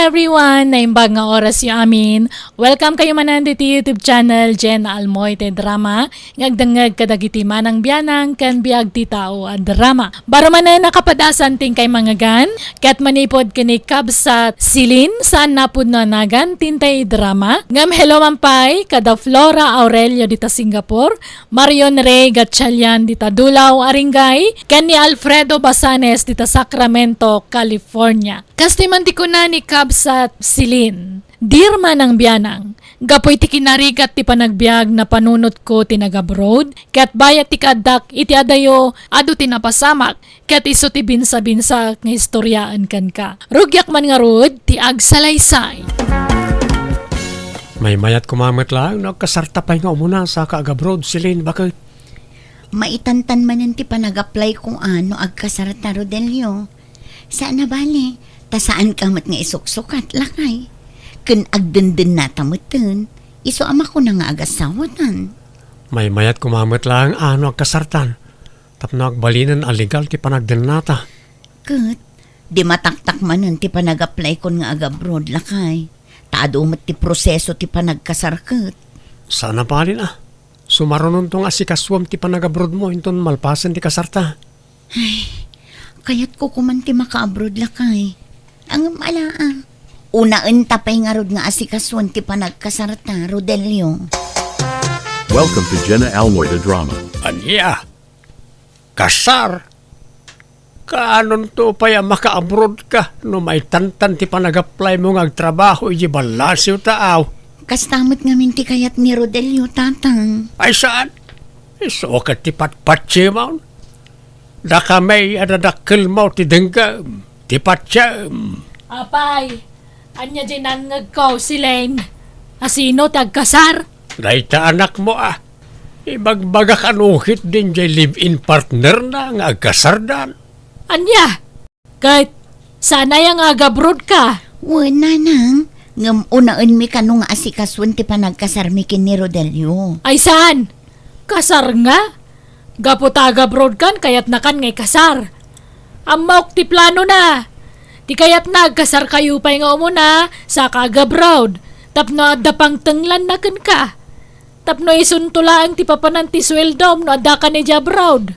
everyone! Naimbag nga oras yung amin. Welcome kayo manan dito YouTube channel JENA ALMOITE drama. Ngagdangag ka Dagiti Manang Bianang kan BIAG TI TAO a drama. Baro man na nakapadasan ting kay mga gan. Kat manipod kini kabsat silin saan napud na nagan tintay drama. Ngam hello mampay kada Flora Aurelio dita Singapore. Marion Rey Gatchalian dita Dulaw Aringay. Ken ni Alfredo Basanes dita Sacramento, California. Kastiman di ko na ni kabsat silin. Dear Manang Bianang, gapoy ti kinarigat ti panagbiag na panunot ko tinag-abroad, kat bayat ti kadak iti adayo adu ti napasamak, kat iso ti binsa-binsa nga istoryaan kan ka. Rugyak man nga rod, ti agsalaysay. May mayat kumamit lang, nagkasartapay nga umuna sa kaag-abroad silin, bakit? Maitantan manin ti panag-apply kung ano agkasarta Rodelio. Saan na bali? Ta saan kamat nga isuksukat lakay? Kun agdendin na tamutin, iso ama ko na nga agasawatan. May mayat kumamit lang, ano agkasartan. Tapno agbalinan aligal ti panagden nata. Kat, di mataktak manin ti panag-apply kon nga agabroad lakay. Taado umat ti proseso ti panagkasarkat. Sana palin Sumaronon tong asikaswam ti panagabroad mo, inton malpasan ti kasarta. Ay, kaya't ko kuman ti maka-abroad lakay. Ang malaa. Unaan tapay nga rod nga asikaswan ti panagkasarta, Rodelio. Welcome to JENA ALMOITE drama. Anya? Kasar? Kaanon to paya maka-abroad ka no may tantan ti panag-apply mo nga agtrabaho iji balasiw taaw? Kastamot nga minti kayat ni Rodelio, tatang. Ay saan? Iso ka ti patpatsi mo? Daka may adadakil mo ti denggam, ti patsi. Apay, anya dinangag ko si Lane. Asino tagkasar? Dahita anak mo Ibagbagak anuhit din jay live-in partner na nga agkasardan. Anya? Kahit sana yung agabroad ka. Wala nang. Ngam unaan mi kanong nga asikaswan ti panagkasar mi kin ni Rodelio. Ay saan? Kasar nga? Gaputa abroad kan kayat nakan ngay kasar. Amok ti plano na. Ti kayat nagkasar kayo pa nga umuna sa kagabroad. Tapno adda pang tenglan na kan ka. Tapno isuntulaan ti papanan ti sweldom no adda ka ni abroad.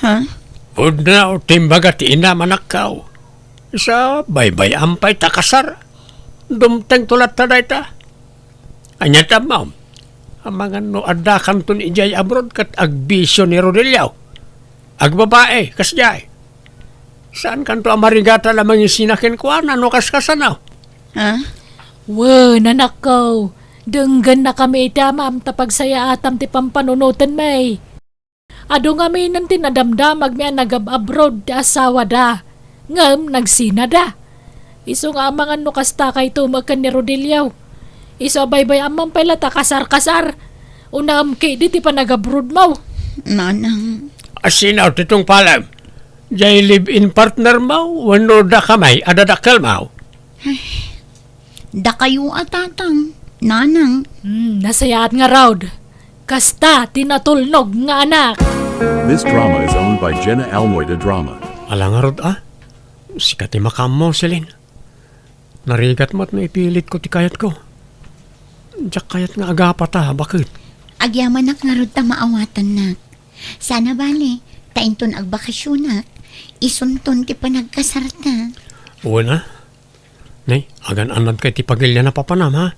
Ha? Ud na o timbaga ti ina manakaw. Isa baybay ampay takasar. Dumteng tulat ta dayta. Anya ta ma'am. Amangan no adda kanton ijay abroad kat agbisyo ni Rodelio. Agbabae kasjay. Saan kanto amarigata lamang isinakin ko ano kaskasanaw? Ha? Wow, nanak ko. Denggan na kami itamam tapag saya atam ti pampanunutan may. Ado nga may nanti nadamdamag may nagab-abroad ti asawa da. Ngam nagsina da. Iso nga amangan no kasta kay tumagan ni Rodelio. Iso baybay amang pala ta kasar-kasar. Una amki di ti panagabroad mo. Nanang. Asinaw titong palam. Jay live-in partner mo, wano da kamay, adadakal mo. Da kayo tatang. Nanang. Nasayaat nga raud. Kasta tinatulnog nga anak. This drama is owned by JENA ALMOITE drama. Alangarod Sikat ti makam mo, Celine. Narigat mo't na ipilit ko ti kayat ko. Diyak kayat nga agapa ta, bakit? Agyaman nak nga rod ta maawatan nak. Sana bali, tainton agbakasyon nak. Isunton ti panagkasarta. Oo na. Nay, agan anad kay ti pagilya na papanam, ha?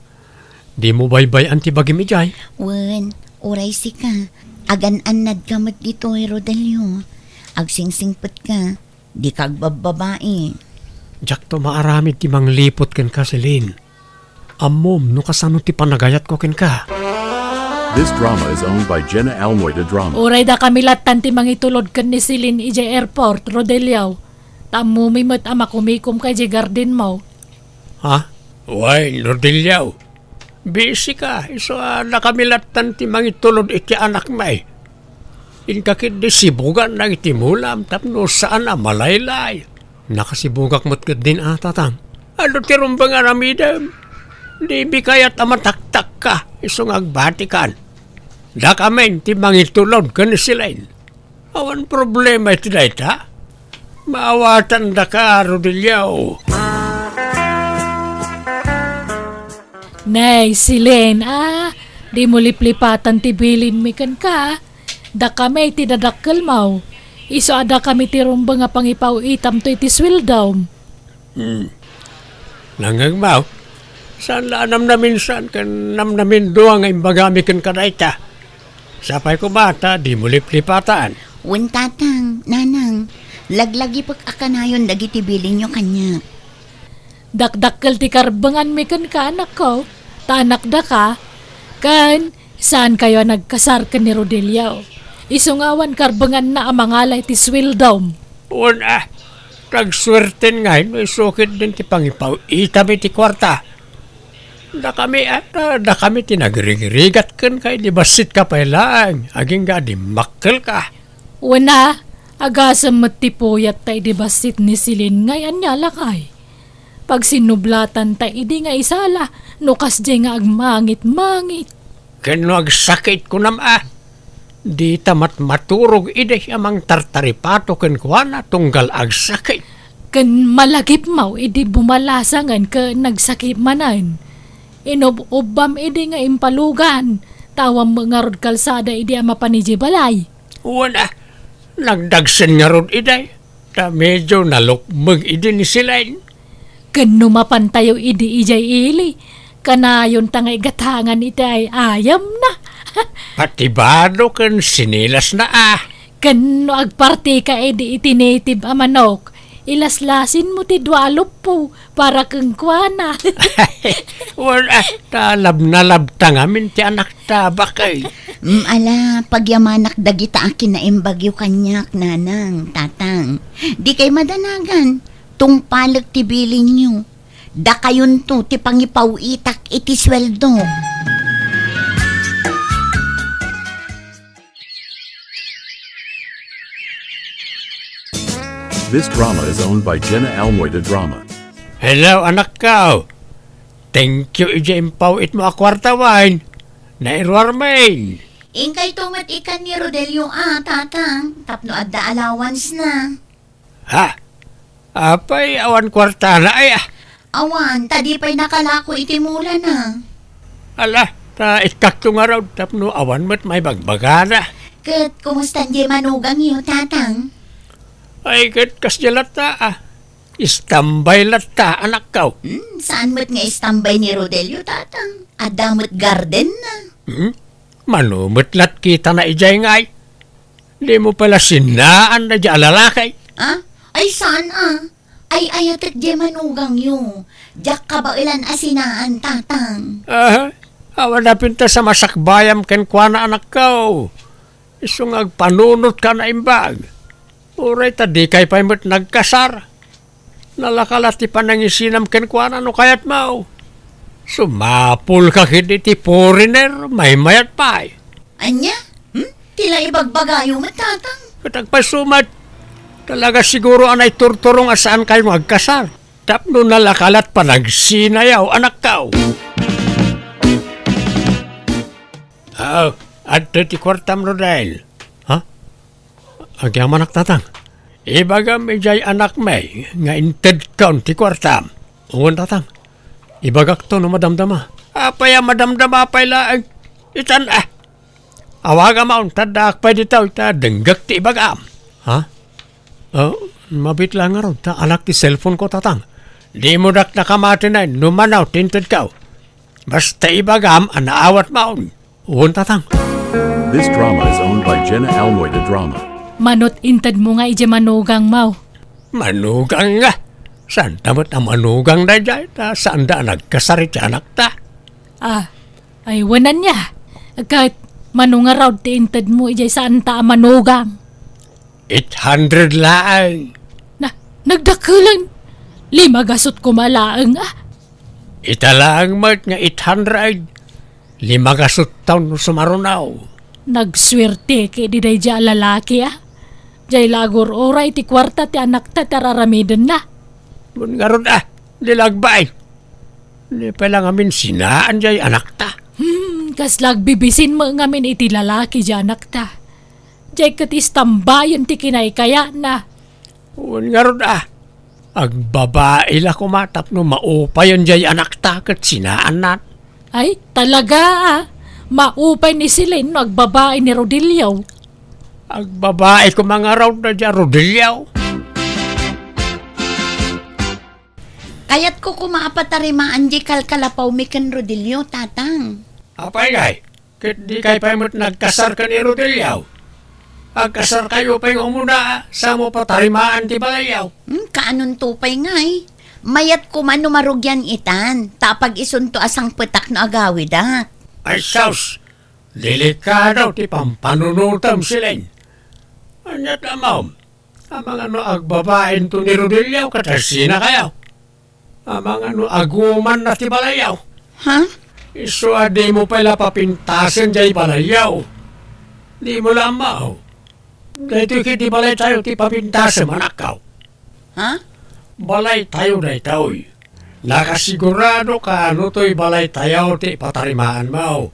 Di mo baybay ang ti bagim ijay. Wen, oray si ka. Agan anad ka mat dito, Rodelio. Agsingsingpet ka. Di kagbababae. Diyak to maaramid ti manglipot ken ka, Celine. Amom, no kasano ti panagayat ko ken ka. This drama is owned by JENA ALMOITE drama. Uray da kami latan ti mangitulod kan ni Silin ije airport, Rodelio. Tamo mimot ama kumikum kay je garden mo. Ha? Uy, Rodelio. Busy ka. Iso nakamilatan ti mangitulod iti anak may. Inkakit di sibugan na itimulam tapno saan malaylay. Nakasibugak mo't din tatang. Ano ti rumbang aramidam? Di bikayat amataktak ka. Isong agbatikan. Da kamen ti mangitulod ka ni silain. Awan problema iti dayta. Maawatan da ka, Rodelio. Nay, Silen, di mo liplipatan ti bilin mi kan ka. Da kami ti dadakkel maw. Iso ada kami ti rumba nga pangipaw itam to iti swildom. Nangagmaw, saan la namnamin saan kan namnamin doang nga imbagami kan kadayta. Sapay ko bata, di mo liplipatan. Wen tatang, nanang, laglagi pag akanayon dagiti bilin nyo kanya. Dakdakkel ti karbangan mi kan ka anak ko. Tanak da ka. Kan, saan kayo nagkasar kan ni Rodelio? Isungawan karbangan na amangalay ti swildom. Una, tagswerten ngayon, may sukit din ti pangipaw. Itami ti kwarta. Da kami tinagrig-rigat kan kay di basit ka pa lang. Aging ga di makkel ka. Una, agasam mat ti puyat tay di basit ni Silin ngayon niya lakay. Pag sinublatan tay idi nga isala, nukas di nga agmangit-mangit. Kano agsakit ko nama. Di tamat maturog ide amang tartaripato ken kuana tunggal agsakit. Kan malagip maw, idi bumalasangan ka nagsakip manan. Inob-obam idi nga impalugan. Tawang mga rod kalsada idi ama paniji balay. Una, nagdagsen nga rod ide. Ta medyo nalukmag ide ni silain. Kan numapantayo idi ijay ili. Kanayon tangay gatangan iti ay ayam na. Patibado ken sinilas na Kan no agparti ka idi iti native a manok. Ilaslasin mo ti dwalop po para kang kuana. Wala, talab na labtang amin ti anak tabakay. Ala, pagyamanak dagita akin na imbagyo kanyak, nanang, tatang. Di kay madanagan, tung palag ti bilin nyo. Da kayon to, ti pangipaw itak iti sweldo. This drama is owned by JENA ALMOITE Drama. Hello, anak ka. Thank you, ija impaw it mo akwarta wine. Nairwarmain. Ingkay tumat ikan ni Rodelio tatang. Tapno adda allowance na. Ha? Apay, awan kwarta na ay Awan, tadi pa'y nakalako iti mula na. Ala, ta itkakto nga raw. Tapno awan mo't may bagbagana. Kat, kumusta di manugang iyo, tatang? Ay, kat kasjalata Istambay lata, anak ka. Saan mo't nga istambay ni Rodelio, tatang? Adamot garden na. Manumot lat kita na ijay ngay. Di mo pala sinaan na di alalakay. Ay, saan Ay, ayatat di manugang yo. Diyak ka ba ilan asinaan, tatang? Awan na pinta sa masakbayam ken kwa na anak ka. Isong agpanunot ka na imbag. Uray ta di kay paimot nagkasar. Nalakalat ti panangisinam ken kwa na no kayat mau. Sumapul ka kiti ti foreigner, may mayat pa. Anya? Tila ibagbagayo mo, tatang? Katagpasumat, talaga siguro anay turturong asaan kayo magkasar. Tapno nalakalat pa nagsinayaw, anak ka. Adto ti kwartam no dahil. Ha? Agyam anak tatang. Ibaga medjay anak may, nga inted kaun ti kwartam. Ungon tatang. Ibagak to no madamdama. Apaya madamdama apay laang. Itan Awaga maun tadak pa ditaw ita denggak ti ibagam. Ha? Mabit lang nga ron. Ta anak ti cellphone ko tatang. Di mo dak nakamati na numanaw tinted kaw. Basta ibagam anaawat maun. Uwan tatang. This drama is owned by JENA ALMOITE Drama. Manot intad mo nga ije manugang maw. Manugang nga. Saan tamot ang manugang na dyan? Saan da nagkasarit sa anak ta? Ay wanan niya. Kahit manunga raw ti intad mo ije saan ta manugang. 800 laang. Nagdakulan. 5 gasot kumalaang Italaang mat nga 800. 5 gasot taon no sumarunaw. Nagswerte kay di day dya lalaki Jay lagor oray ti kwarta ti anak ta tararamidan na. Mun nga ron dilagbay. Di pa lang amin sinaan jay anak ta. Kas lagbibisin mo ngamin iti lalaki dya anak ta. Jay katis tambayon ti kinay kaya na. Mun nga ron agbabae la kumatap no maupayon jay anak ta kat sinaan nat. Ay, talaga ah. Maupay ni Silin no agbabae ni Rodilio. Agbabae ko mga raw na dyan, Rodilyaw. Kayat ko kumaapatarimaan di kalkalapaw mi ken Rodilio, tatang. Apay ngay, kit di kay pa mo't nagkasar ka ni Rodilyaw. Agkasar kayo pa yung umuna, sa mo patarimaan ti balayaw. Kaanon tupay ngay. Mayat ko man numarugyan itan, tapag isunto asang petak na agawid ah. Ay saus, delikado ti pampanunutam silin. Anyat amaw, amang ano agbabaen to ni Rodilyaw katasina kayaw. Amang ano aguman na ti balayaw. Ha? Iso adi mo pala papintasin jay balayaw. Di mo lamaw. Dahito kiti balay tayo ti papintasin manakaw. Ha? Balay tayo na itaoy. Nakasigurado ka ano to'y balay tayo ti patarimaan mo.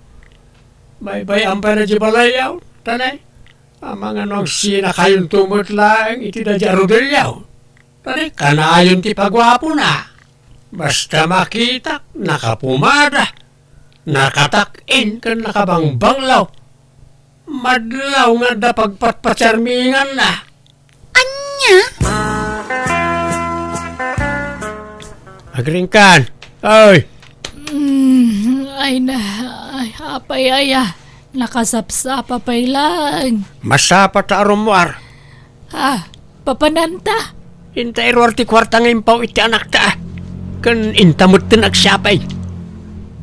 May bayang pa na di balayaw, tanay. Amang anong sina kayong tumot lang iti na di Rodilyaw. Tanay, kanayon ti pagwapo na. Basta makita, nakapumada, nakatak-in ka nakabangbanglaw. Madlaw nga da pagpatpatsarmingan na. Anya? Agringkan, oy, Ay na, ay apay aya. Nakasapsapa pay lang. masapat sa arumwar. Ah, papananta. Intay ruwarti kwarta ngayon pa iti anak ta. Kan intamot din agsapay.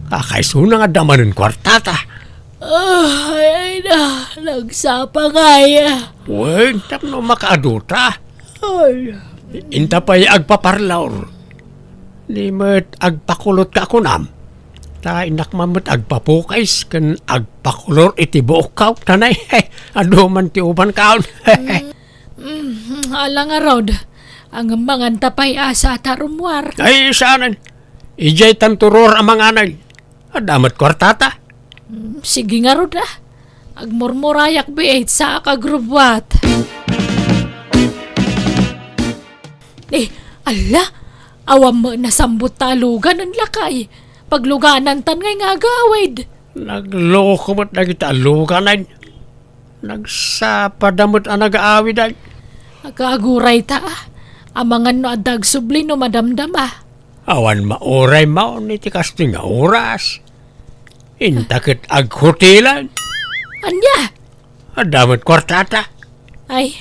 Kakaisuna nga damanin kwarta ta. Ay na, nagsapa kaya. Uy, tapno makaaduta. Ay, Inta pa'y agpaparlaor. Di mo't agpakulot ka kunam. Ta inak mamot agpapukais kan agpakulor iti buokaw. Tanay, aduman ti uban kaon. alang arod. Ang mga tapay asa tarumwar. Ay, saanan. Ijay tanturor ang mga anay. Adamat kwartata. Sige nga rod ah. Agmurmurayak biit sa kagrubwat. Ala, awam mo nasambot talugan ang lakay. Pagluganan tan ngay nga agawid. Nagloko mo't nagitaluganan. Nagsapadamot ang nag-aawidan. Agaguray ta ah. Amangan no adag subli no madamdam ah. Awan mauray maon iti kasting nga oras. Intakit aghotelan. Anya? Adamot kwartata. Ay,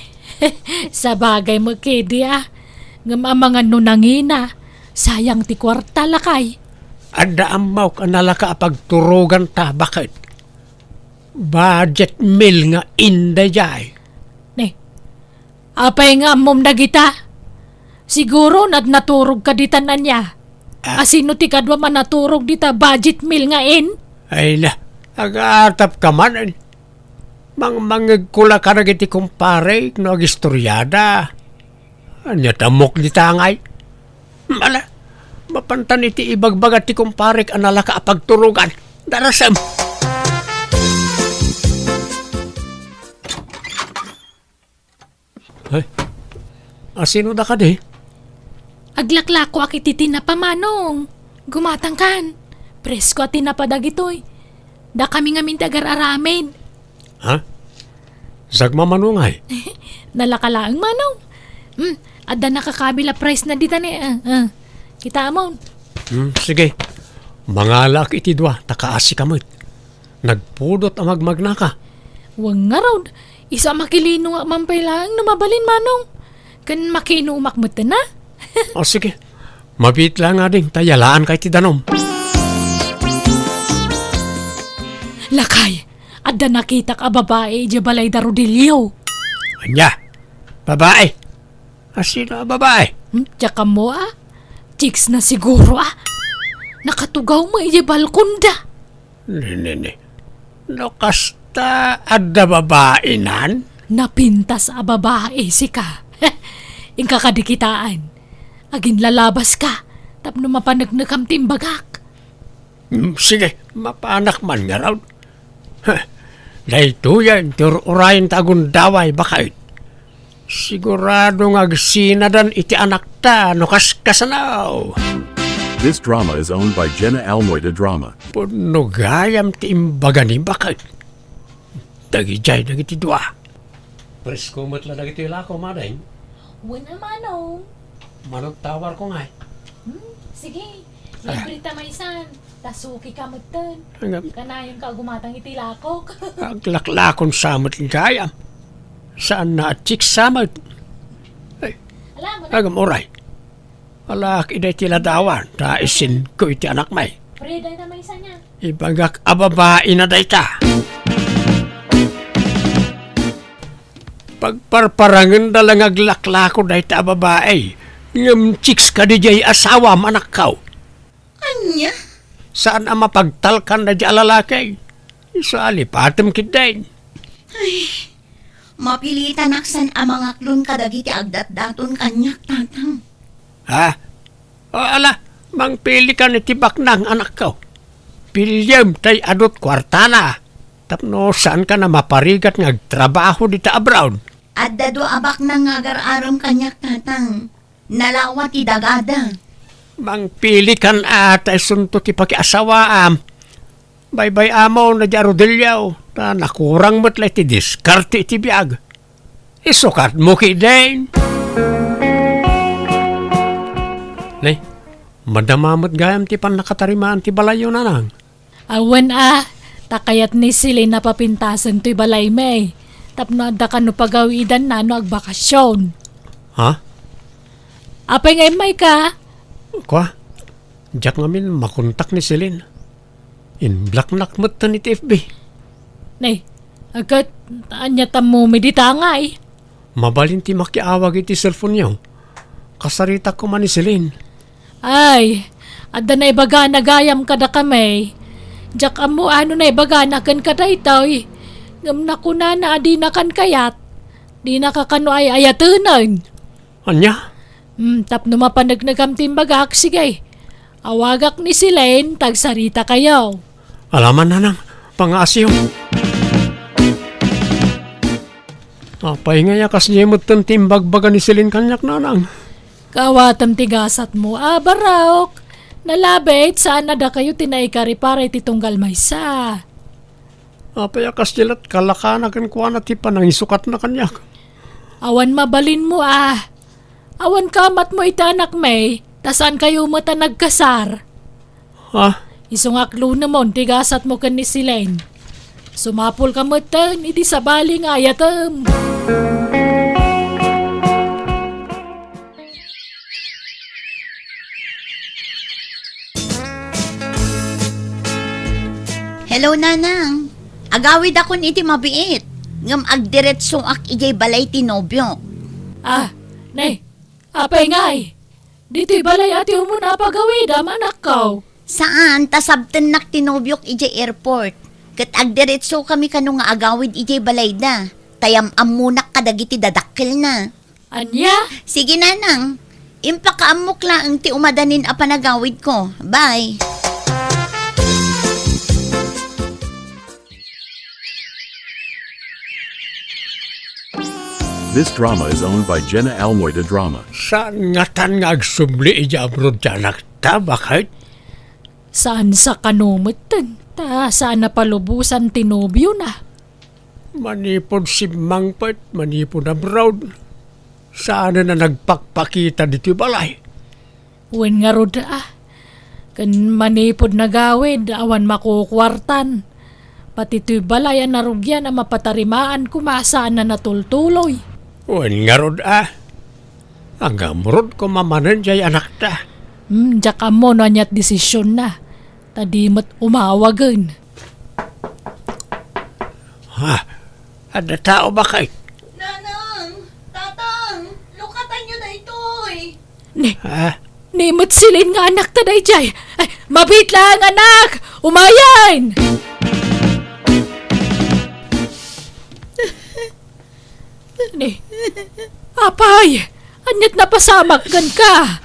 sa bagay mo kidi ah. Ngamamangan no nangina. Sayang ti kwarta lakay. Ada amaw ka nalaka pagturugan ta. Bakit? Budget meal nga inday jay. Apay nga mom dagita. Siguro naturog ka dita na niya. Asino ti kadwa man naturog dita budget meal nga in? Ay na, agatap ka man. Mangagkula ka na giti kumpare, no agistoryada. Anya tamok di tangay. Mala, mapantan iti ibagbagat ti kumpare anala ka apagturugan. Darasam. Ay, asino da ka di? Aglaklako akiti tinapamanong. Gumatang kan. Presko at tinapadagitoy. Da kami nga mintagar aramin. Ha? Sagmamanungay. Nalakalaang manong. Adda nakakabila price na dita ni. Kita amon. Sige. Mangalak iti dua, takaasi kamot. Nagpudot ang magmagnaka. Wang nga raw. Isa makilino nga mampay lang na mabalin manong. Kan makino umakmut na. O sige. Mabit lang nga ding tayalaan kay ti danom. Lakay. Adda nakita ka babae di balay da Rodilio. Anya, babae. Asino babae? Tsaka mo ah. Chicks na siguro ah. Nakatugaw mo iya balkonda. Nene. No kasta adda babae nan? Napintas a babae si ka. Ingka kadikitaan. Agin lalabas ka. Tapno mapanagnagam timbagak. Sige, mapanak man nga raw. Dahito yan, tururayin tagun daway bakit. Sigurado nga sinadan iti anak ta, no kaskasanaw. This drama is owned by JENA ALMOITE Drama. Puno gayam ti imbaga ni bakit. Dagijay, dagiti dua. Presko matla dagiti lako, maday. Wala manong. Manong tawar ko nga. Sige, libre tamaysan. Tasuki ka magtan. Kanayong ka gumatang itilakok. Aglaklakon samot gayam. Saan na at chik samot? Alam mo na, Agam oray. Alak iday tila dawan. Ta isin ko iti anak may. Freda tamaysan niya. Ibagak ababain na day ta. Pagparparangan dalang aglaklako day ta ababae. Ngam chicks ka di jay asawa manak kaw. Anya? Saan ang mapagtalkan na di alalakay? Isa alipatam kidain. Mapilitan aksan ang mga klon kadagiti agdat-daton kanyak, tatang. Ha? O ala, mangpili ka ni tibak ng anak ko. Pilyam tay adot kwartana. Tapno saan ka na maparigat ng trabaho dita abroad? At dado abak na ngagar-aram kanyak, tatang. Nalawat idagada. Mangpili kan atay sunto ti pakiasawaam. Baybay amaw na di arodilyaw. Na nakurang mo't ti diskarte ti biag. Isukat mo kidain. Nay, madamamot gayam ti pan nakatarimaan ti balayo na nang. Awan takayat ni sila na papintasan to'y balay may. Tapno adda ka no pagawidan na no agbakasyon. Ha? Apay ngay may ka? Kwa? Diyak ngamin makontak ni Celine. In-black nakmat na ni TFB. Nay, agad anya tamo medita nga eh. Mabalin ti makiawag iti cellphone niyo. Kasarita ko man ni Celine. Ay, adda na ibaga nagayam kada kami. Diyak amo ano na ibaga nakan kada itaw eh. Ngam na kuna na adi nakan kayat. Di nakakano ay ayatunan. Anya? Tapno mapanagnagamtim timbagak, sige. Awagak ni Silen, tagsarita kayo. Alaman na nang, pang-asyo. Apay nga yakas niya mo timbagbaga ni Celine kanyak nanang. Kawatam tigasat mo, baraok. Nalabit, saan na da kayo tinaikari para ititunggal maysa. Apay yakas nilat kalakanagan ko na ti panangisukat na kanyak. Awan mabalin mo Awan kamat mo itanak may, tasan kayo mo ta nagkasar. Ha? Isungaklo namon, tigasat mo kan ni Silen. Sumapol ka mo tan, hindi sa baling ayatam. Hello, nanang. Agawid akon iti mabiit. Ngam agdiretsong ak ijay balay tinobyo. Nay, apay ngay. Dito'y balay ati mo na pagawid, manak kaw. Saan? Tasabten nak tinobyok ijay airport. Kat agdiretso kami kano nga agawid ijay balay da. Tayam amunak kadagiti dadakkel na. Anya? Sige, nanang. Impakaamok lang ti umadanin a panagawid ko. Bye. This drama is owned by JENA ALMOITE Drama. Saan nga tan nga agsubli ija abroad janak ta, bakit? Saan sa kanumutan? Saan na palubusan tinobyo na? Manipod si Mangpet, manipod abroad. Saan na nagpakpakita dito balay? Uwan nga rod Kan manipod na gawid, awan makukwartan. Pati to'y balay ang narugyan ang mapatarimaan kumasaan na natultuloy. Uwan nga rod Hanggang murod ko mamanan jay anak ta. Diyak mo na niya't desisyon na. Tadimot umawagan. Ha? Ada tao ba kay? Nanang! Tatang! Lukatan nyo na ito'y! Ha? Nimot silin nga anak ta day jay. Ay, mabit lang anak! Umayan! Apay! Anyat na pasamak gan ka!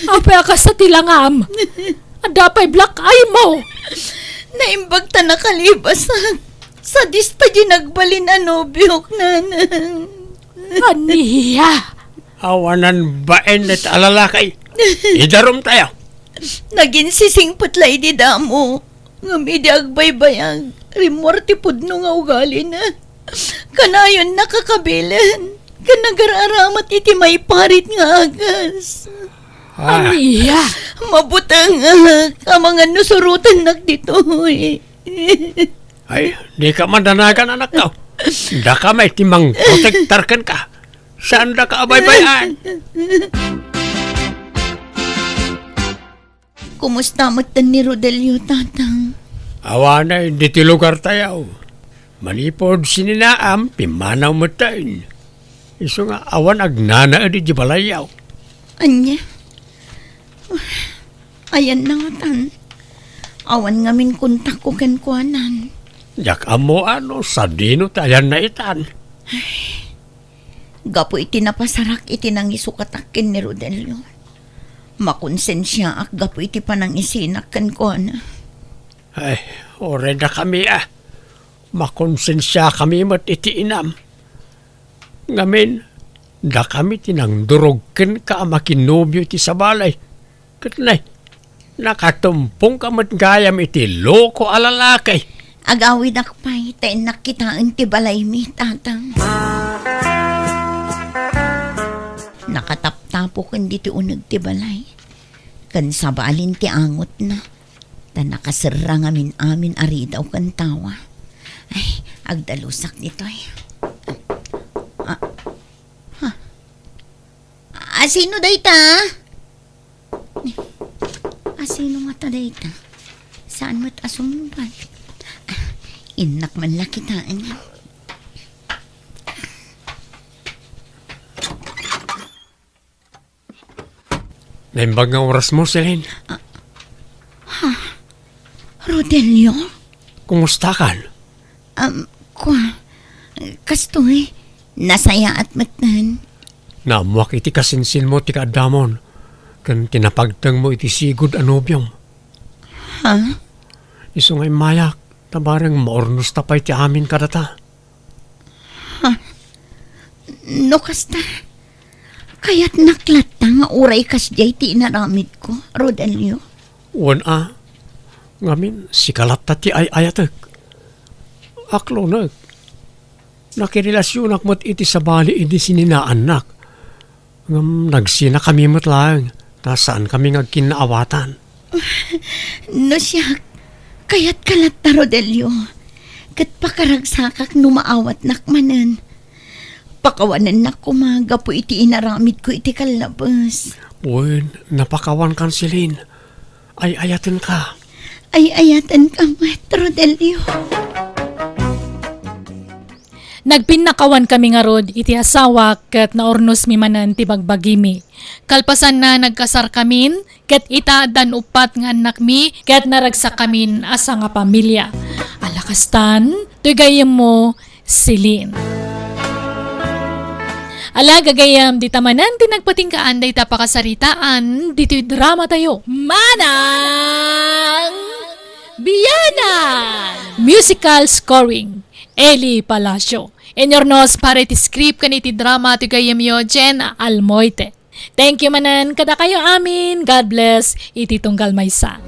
Apay ka sa tilangam! Adapay black eye mo! Naimbag ta nakalibasag. Sa dista di nagbalin anobyok, nanang. Aniya! Awanan baen at alalakay. Idarom tayo. Naging sising putlay di damo. Nga midi agbaybayag. Rimorti pudno nga ugali na. Kanayon nakakabilan. Kanagaraaramat iti may parit nga agas. Amiya! Mabutang ka mga nusurutan dito eh. Ay, di ka mandanagan anak ka. Da ka may timang protektarkan ka. Saan da ka abay-bayan? Kumusta matan ni Rodelio, tatang? Awa na, di ti lugar tayo. Manipod sininaam, pimanaw mo tayo. Iso nga, awan agnana di balayaw. Anya? Ayan na nga tan. Awan ngamin kontak ko kuanan. Yak amo ano, sadino tayan na itan. Gapo iti napasarak iti nang isukatakin ni Rodelio. Makonsensya ak gapo iti panang isinak kuana. Ay, ore na kami Makonsensya kami mat iti inam. Ngamin, da kami tinang durugken ka makinobyo iti sabalay. Katnay, nakatumpong ka mat gayam iti loko alalakay. Agawid akpay, tayo nakitaan ti balay mi, tatang. Nakataptapo kan diti unag ti balay. Kan sabalin ti angot na. Ta nakasira ngamin amin ari daw kan tawa. Ay, agdalusak dito ay. Asino dayta? Asino nga ta dayta? Saan mo't asumban? Inak man lakitaan niya. Naimbag nga oras mo, Celine. Rodelio? Kumusta ka? Kastoy, nasaya at matan. Namuak iti kasinsin mo ti kaadamon. Kan tinapagtang mo iti sigod anobyong. Ha? Iso ngay mayak, tabarang maornos tapay ti amin kadata. No kasta. Kaya't naklata nga uray kas jay ti inaramid ko, Rodelio. Ngamin si kalata ti ayatek. Aklo nakirelasyonak mo't iti sabali iti sininaanak. Nagsina kami mo't lang. Nasaan kami ngagkinaawatan. No siya, kaya't kalata, Rodelio. Kat pakaragsakak numaawat nakmanan. Pakawanan na kumaga po iti inaramid ko iti kalabas. Napakawan kan Celine. Ay ayatin ka. Ay ayatan ka mat, Rodelio. Nagpinakawan kami nga rod iti asawa ket naornos mi manan ti bagbagimi. Kalpasan na nagkasar kamin ket ita dan upat nga anak mi ket naragsak kamin asa nga pamilya. Alakastan, tuy gayem mo Celine. Ala gagayam di tamanan ti nagpatingkaan day tapakasaritaan dito'y drama tayo. Manang Bianang! Musical scoring Eli Palacio. Enyornos para iti script kaniti drama ti gayam yo JENA ALMOITE. Thank you manan kada kayo amin. God bless iti tunggal maysa.